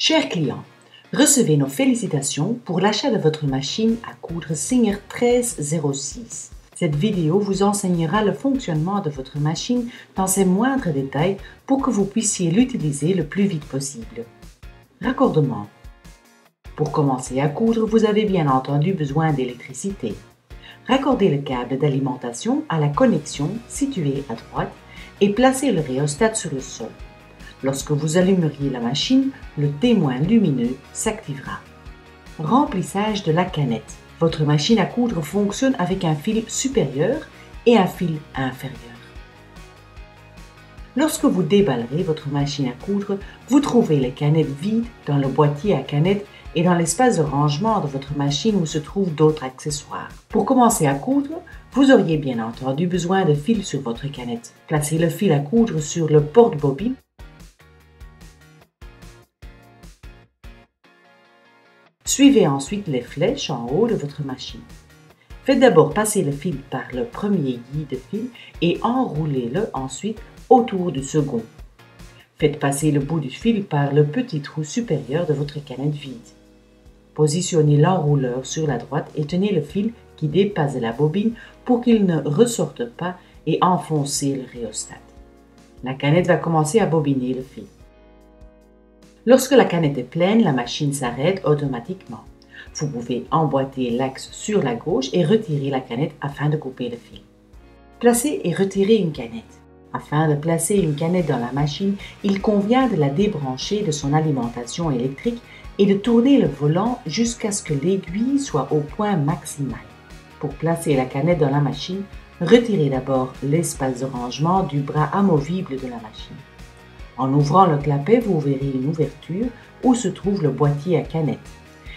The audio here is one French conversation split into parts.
Chers clients, recevez nos félicitations pour l'achat de votre machine à coudre Singer 1306. Cette vidéo vous enseignera le fonctionnement de votre machine dans ses moindres détails pour que vous puissiez l'utiliser le plus vite possible. Raccordement. Pour commencer à coudre, vous avez bien entendu besoin d'électricité. Raccordez le câble d'alimentation à la connexion située à droite et placez le rhéostat sur le sol. Lorsque vous allumeriez la machine, le témoin lumineux s'activera. Remplissage de la canette. Votre machine à coudre fonctionne avec un fil supérieur et un fil inférieur. Lorsque vous déballerez votre machine à coudre, vous trouverez les canettes vides dans le boîtier à canettes et dans l'espace de rangement de votre machine où se trouvent d'autres accessoires. Pour commencer à coudre, vous auriez bien entendu besoin de fil sur votre canette. Placez le fil à coudre sur le porte-bobine. Suivez ensuite les flèches en haut de votre machine. Faites d'abord passer le fil par le premier guide de fil et enroulez-le ensuite autour du second. Faites passer le bout du fil par le petit trou supérieur de votre canette vide. Positionnez l'enrouleur sur la droite et tenez le fil qui dépasse de la bobine pour qu'il ne ressorte pas et enfoncez le rhéostat. La canette va commencer à bobiner le fil. Lorsque la canette est pleine, la machine s'arrête automatiquement. Vous pouvez emboîter l'axe sur la gauche et retirer la canette afin de couper le fil. Placez et retirez une canette. Afin de placer une canette dans la machine, il convient de la débrancher de son alimentation électrique et de tourner le volant jusqu'à ce que l'aiguille soit au point maximal. Pour placer la canette dans la machine, retirez d'abord l'espace de rangement du bras amovible de la machine. En ouvrant le clapet, vous verrez une ouverture où se trouve le boîtier à canettes.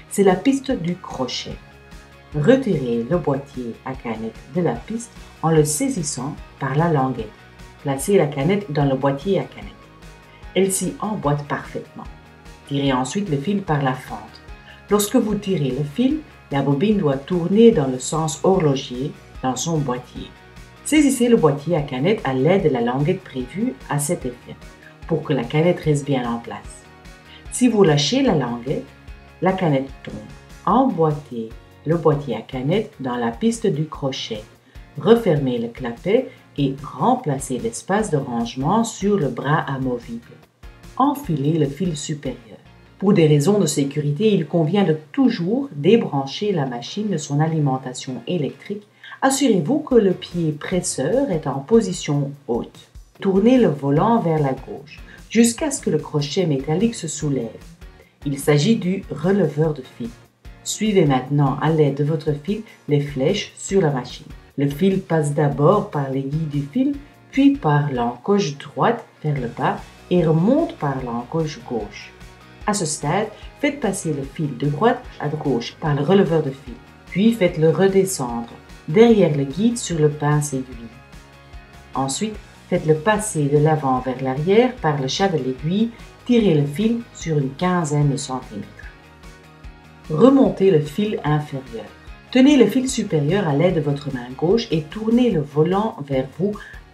C'est la piste du crochet. Retirez le boîtier à canettes de la piste en le saisissant par la languette. Placez la canette dans le boîtier à canettes. Elle s'y emboîte parfaitement. Tirez ensuite le fil par la fente. Lorsque vous tirez le fil, la bobine doit tourner dans le sens horloger dans son boîtier. Saisissez le boîtier à canettes à l'aide de la languette prévue à cet effet, pour que la canette reste bien en place. Si vous lâchez la languette, la canette tombe. Emboîtez le boîtier à canettes dans la piste du crochet. Refermez le clapet et remplacez l'espace de rangement sur le bras amovible. Enfilez le fil supérieur. Pour des raisons de sécurité, il convient de toujours débrancher la machine de son alimentation électrique. Assurez-vous que le pied presseur est en position haute. Tournez le volant vers la gauche jusqu'à ce que le crochet métallique se soulève. Il s'agit du releveur de fil. Suivez maintenant à l'aide de votre fil les flèches sur la machine. Le fil passe d'abord par l'aiguille du fil, puis par l'encoche droite vers le bas et remonte par l'encoche gauche. À ce stade, faites passer le fil de droite à gauche par le releveur de fil, puis faites-le redescendre derrière le guide sur le pince-aiguille. Ensuite, faites-le passer de l'avant vers l'arrière par le chat de l'aiguille, tirez le fil sur une quinzaine de centimètres. Remontez le fil inférieur. Tenez le fil supérieur à l'aide de votre main gauche et tournez le volant vers vous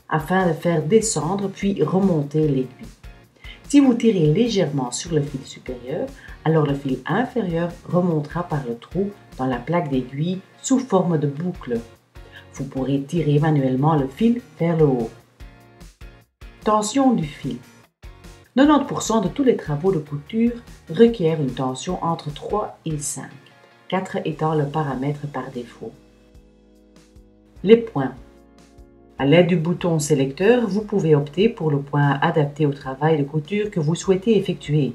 afin de faire descendre puis remonter l'aiguille. Si vous tirez légèrement sur le fil supérieur, alors le fil inférieur remontera par le trou dans la plaque d'aiguille sous forme de boucle. Vous pourrez tirer manuellement le fil vers le haut. Tension du fil. 90% de tous les travaux de couture requièrent une tension entre 3 et 5, 4 étant le paramètre par défaut. Les points. À l'aide du bouton sélecteur, vous pouvez opter pour le point adapté au travail de couture que vous souhaitez effectuer.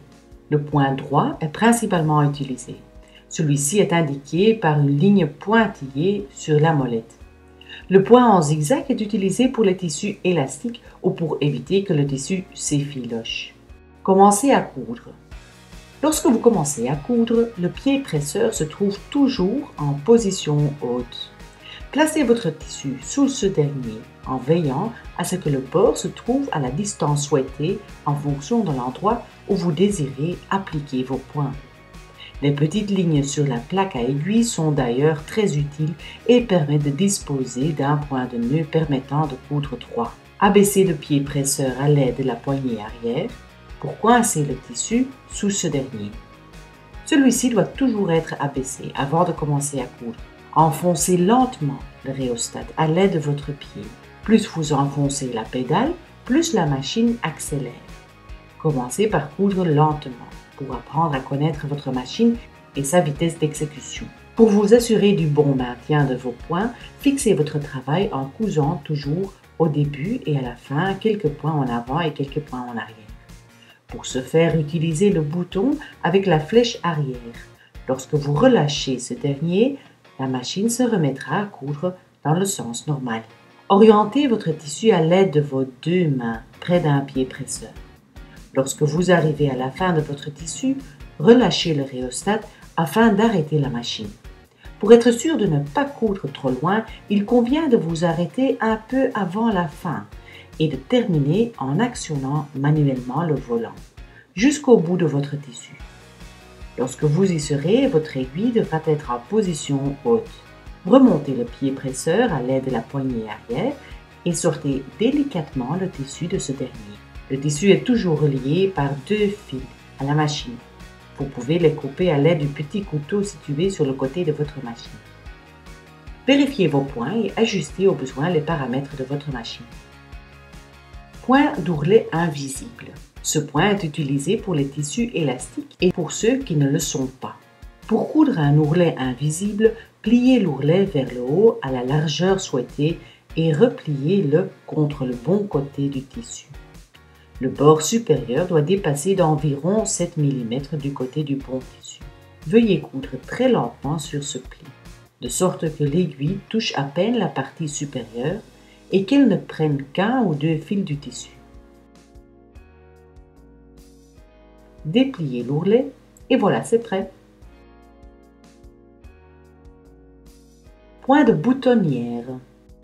Le point droit est principalement utilisé. Celui-ci est indiqué par une ligne pointillée sur la molette. Le point en zigzag est utilisé pour les tissus élastiques ou pour éviter que le tissu s'effiloche. Commencez à coudre. Lorsque vous commencez à coudre, le pied presseur se trouve toujours en position haute. Placez votre tissu sous ce dernier en veillant à ce que le bord se trouve à la distance souhaitée en fonction de l'endroit où vous désirez appliquer vos points. Les petites lignes sur la plaque à aiguille sont d'ailleurs très utiles et permettent de disposer d'un point de nœud permettant de coudre droit. Abaissez le pied presseur à l'aide de la poignée arrière. pour coincer le tissu sous ce dernier. Celui-ci doit toujours être abaissé avant de commencer à coudre. Enfoncez lentement le rhéostat à l'aide de votre pied. Plus vous enfoncez la pédale, plus la machine accélère. Commencez par coudre lentement pour apprendre à connaître votre machine et sa vitesse d'exécution. Pour vous assurer du bon maintien de vos points, fixez votre travail en cousant toujours au début et à la fin quelques points en avant et quelques points en arrière. Pour ce faire, utilisez le bouton avec la flèche arrière. Lorsque vous relâchez ce dernier, la machine se remettra à coudre dans le sens normal. Orientez votre tissu à l'aide de vos deux mains près d'un pied presseur. Lorsque vous arrivez à la fin de votre tissu, relâchez le rhéostat afin d'arrêter la machine. Pour être sûr de ne pas coudre trop loin, il convient de vous arrêter un peu avant la fin et de terminer en actionnant manuellement le volant jusqu'au bout de votre tissu. Lorsque vous y serez, votre aiguille devra être en position haute. Remontez le pied presseur à l'aide de la poignée arrière et sortez délicatement le tissu de ce dernier. Le tissu est toujours relié par deux fils à la machine. Vous pouvez les couper à l'aide du petit couteau situé sur le côté de votre machine. Vérifiez vos points et ajustez au besoin les paramètres de votre machine. Point d'ourlet invisible. Ce point est utilisé pour les tissus élastiques et pour ceux qui ne le sont pas. Pour coudre un ourlet invisible, pliez l'ourlet vers le haut à la largeur souhaitée et repliez-le contre le bon côté du tissu. Le bord supérieur doit dépasser d'environ 7 mm du côté du bon tissu. Veuillez coudre très lentement sur ce pli, de sorte que l'aiguille touche à peine la partie supérieure et qu'elle ne prenne qu'un ou deux fils du tissu. Dépliez l'ourlet et voilà, c'est prêt. Point de boutonnière.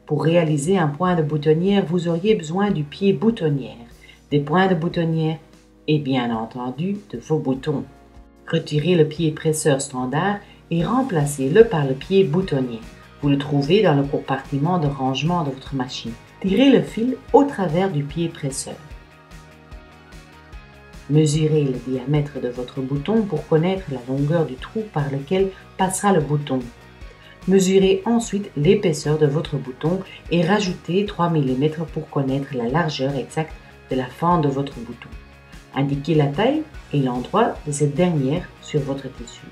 Pour réaliser un point de boutonnière, vous auriez besoin du pied boutonnière, des points de boutonnière et bien entendu de vos boutons. Retirez le pied presseur standard et remplacez-le par le pied boutonnière. Vous le trouvez dans le compartiment de rangement de votre machine. Tirez le fil au travers du pied presseur. Mesurez le diamètre de votre bouton pour connaître la longueur du trou par lequel passera le bouton. Mesurez ensuite l'épaisseur de votre bouton et rajoutez 3 mm pour connaître la largeur exacte de la fente de votre bouton. Indiquez la taille et l'endroit de cette dernière sur votre tissu.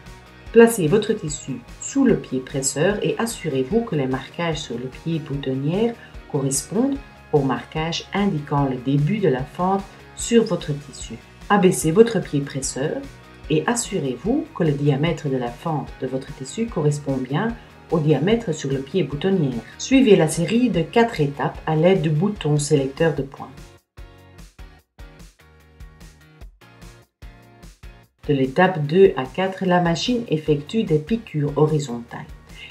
Placez votre tissu sous le pied presseur et assurez-vous que les marquages sur le pied boutonnière correspondent aux marquages indiquant le début de la fente sur votre tissu. Abaissez votre pied presseur et assurez-vous que le diamètre de la fente de votre tissu correspond bien au diamètre sur le pied boutonnière. Suivez la série de 4 étapes à l'aide du bouton sélecteur de points. De l'étape 2 à 4, la machine effectue des piqûres horizontales.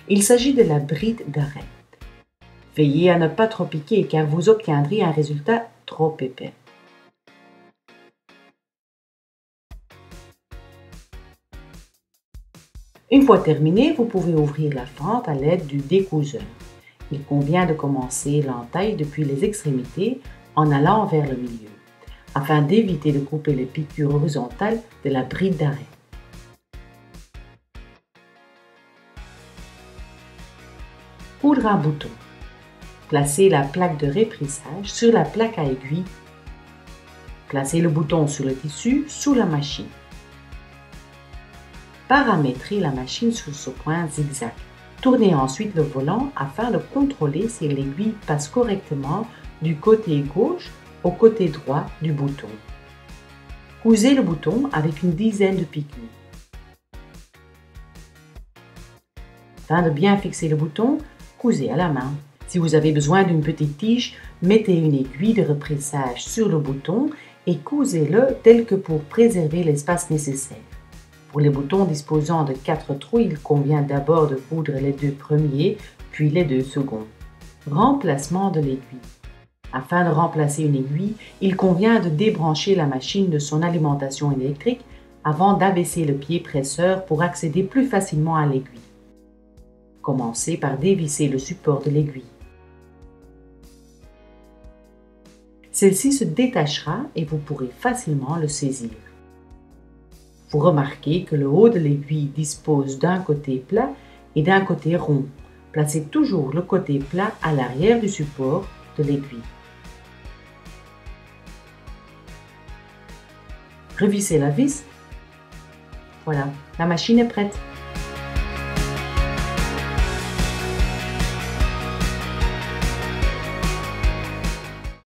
Il s'agit de la bride d'arrêt. Veillez à ne pas trop piquer car vous obtiendrez un résultat trop épais. Une fois terminé, vous pouvez ouvrir la fente à l'aide du découseur. Il convient de commencer l'entaille depuis les extrémités en allant vers le milieu, afin d'éviter de couper les piqûres horizontales de la bride d'arrêt. Coudre un bouton. Placez la plaque de réprissage sur la plaque à aiguille. Placez le bouton sur le tissu sous la machine. Paramétrez la machine sur ce point zigzag. Tournez ensuite le volant afin de contrôler si l'aiguille passe correctement du côté gauche au côté droit du bouton. Cousez le bouton avec une dizaine de piqûres. Afin de bien fixer le bouton, cousez à la main. Si vous avez besoin d'une petite tige, mettez une aiguille de repressage sur le bouton et cousez-le tel que pour préserver l'espace nécessaire. Pour les boutons disposant de 4 trous, il convient d'abord de coudre les 2 premiers, puis les 2 seconds. Remplacement de l'aiguille. Afin de remplacer une aiguille, il convient de débrancher la machine de son alimentation électrique avant d'abaisser le pied presseur pour accéder plus facilement à l'aiguille. Commencez par dévisser le support de l'aiguille. Celle-ci se détachera et vous pourrez facilement le saisir. Vous remarquez que le haut de l'aiguille dispose d'un côté plat et d'un côté rond. Placez toujours le côté plat à l'arrière du support de l'aiguille. Revissez la vis. Voilà, la machine est prête.